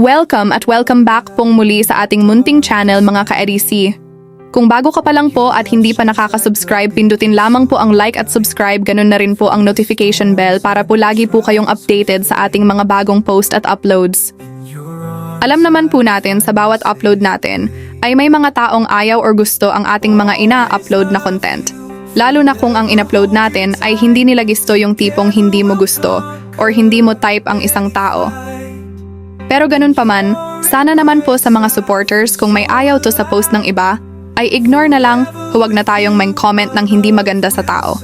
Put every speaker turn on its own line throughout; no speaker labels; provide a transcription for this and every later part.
Welcome back pong muli sa ating munting channel mga ka-EDC. Kung bago ka pa lang po at hindi pa nakaka-subscribe, pindutin lamang po ang like at subscribe, ganun na rin po ang notification bell para po lagi po kayong updated sa ating mga bagong post at uploads. Alam naman po natin sa bawat upload natin ay may mga taong ayaw or gusto ang ating mga ina-upload na content. Lalo na kung ang in-upload natin ay hindi nila gusto yung tipong hindi mo gusto or hindi mo type ang isang tao. Pero ganun pa man, sana naman po sa mga supporters kung may ayaw to sa post ng iba, ay ignore na lang, huwag na tayong may comment ng hindi maganda sa tao.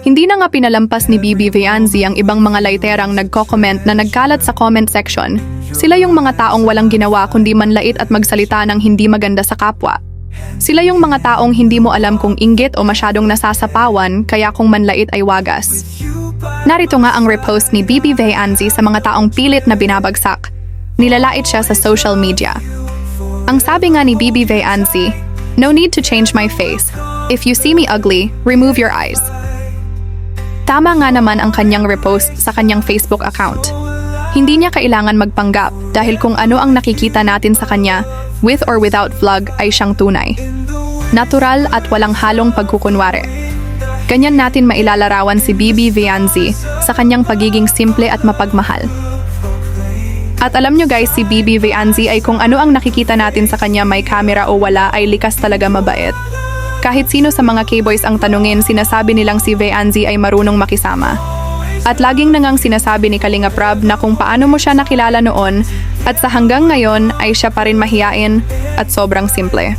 Hindi na nga pinalampas ni Bibi Vianzi ang ibang mga laiterang nagko-comment na nagkalat sa comment section. Sila yung mga taong walang ginawa kundi manlait at magsalita ng hindi maganda sa kapwa. Sila yung mga taong hindi mo alam kung inggit o masyadong nasasapawan kaya kung manlait ay wagas. Narito nga ang repost ni Bibi Vianzi sa mga taong pilit na binabagsak. Nilalait siya sa social media. Ang sabi nga ni Bibi Vianzi, "No need to change my face. If you see me ugly, remove your eyes." Tama nga naman ang kanyang repost sa kanyang Facebook account. Hindi niya kailangan magpanggap dahil kung ano ang nakikita natin sa kanya, with or without vlog ay siyang tunay. Natural at walang halong pagkukunwari. Ganyan natin mailalarawan si Bibi Vianzi sa kanyang pagiging simple at mapagmahal. At alam nyo guys, si Bibi Vianzi ay kung ano ang nakikita natin sa kanya may camera o wala ay likas talaga mabait. Kahit sino sa mga K-boys ang tanungin, sinasabi nilang si Vianzi ay marunong makisama. At laging nangang sinasabi ni Kalinga Prab na kung paano mo siya nakilala noon at sa hanggang ngayon ay siya pa rin mahiyain at sobrang simple.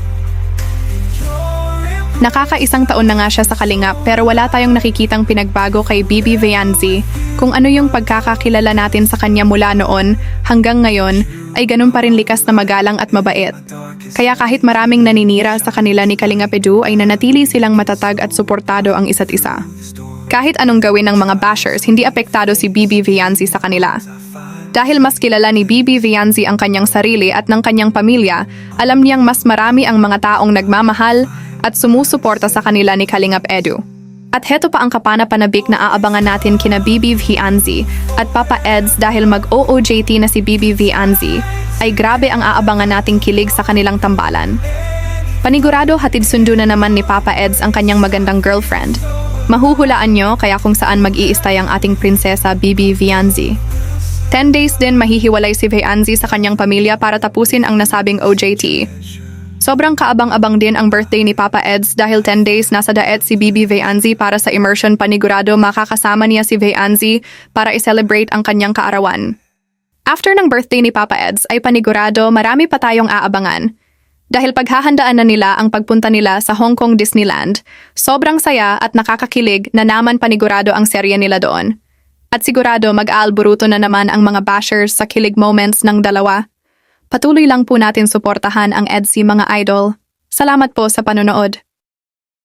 Nakakaisang taon na nga siya sa Kalingap pero wala tayong nakikitang pinagbago kay Bibi Vianzi. Kung ano yung pagkakakilala natin sa kanya mula noon hanggang ngayon ay ganun pa rin likas na magalang at mabait. Kaya kahit maraming naninira sa kanila ni Kalingap Edu ay nanatili silang matatag at suportado ang isa't isa. Kahit anong gawin ng mga bashers, hindi apektado si Bibi Vianzi sa kanila. Dahil mas kilala ni Bibi Vianzi ang kanyang sarili at ng kanyang pamilya, alam niyang mas marami ang mga taong nagmamahal at sumusuporta sa kanila ni Kalingap Edu. At heto pa ang kapana-panabik na aabangan natin kina Bibi Vianzi at Papa Eds dahil mag-OOJT na si Bibi Vianzi, ay grabe ang aabangan nating kilig sa kanilang tambalan. Panigurado hatid sundo na naman ni Papa Eds ang kanyang magandang girlfriend. Mahuhulaan nyo kaya kung saan mag-iistay ang ating prinsesa Bibi Vianzi. 10 days din mahihiwalay si Vianzi sa kanyang pamilya para tapusin ang nasabing OJT. Sobrang kaabang-abang din ang birthday ni Papa Eds dahil 10 days nasa daet si Bibi Vianzi para sa immersion. Panigurado makakasama niya si Vianzi para i-celebrate ang kanyang kaarawan. After ng birthday ni Papa Eds ay panigurado marami pa tayong aabangan. Dahil paghahandaan na nila ang pagpunta nila sa Hong Kong Disneyland, sobrang saya at nakakakilig na naman panigurado ang serye nila doon. At sigurado mag-aalburuto na naman ang mga bashers sa kilig moments ng dalawa. Patuloy lang po natin suportahan ang EDC mga idol. Salamat po sa panonood.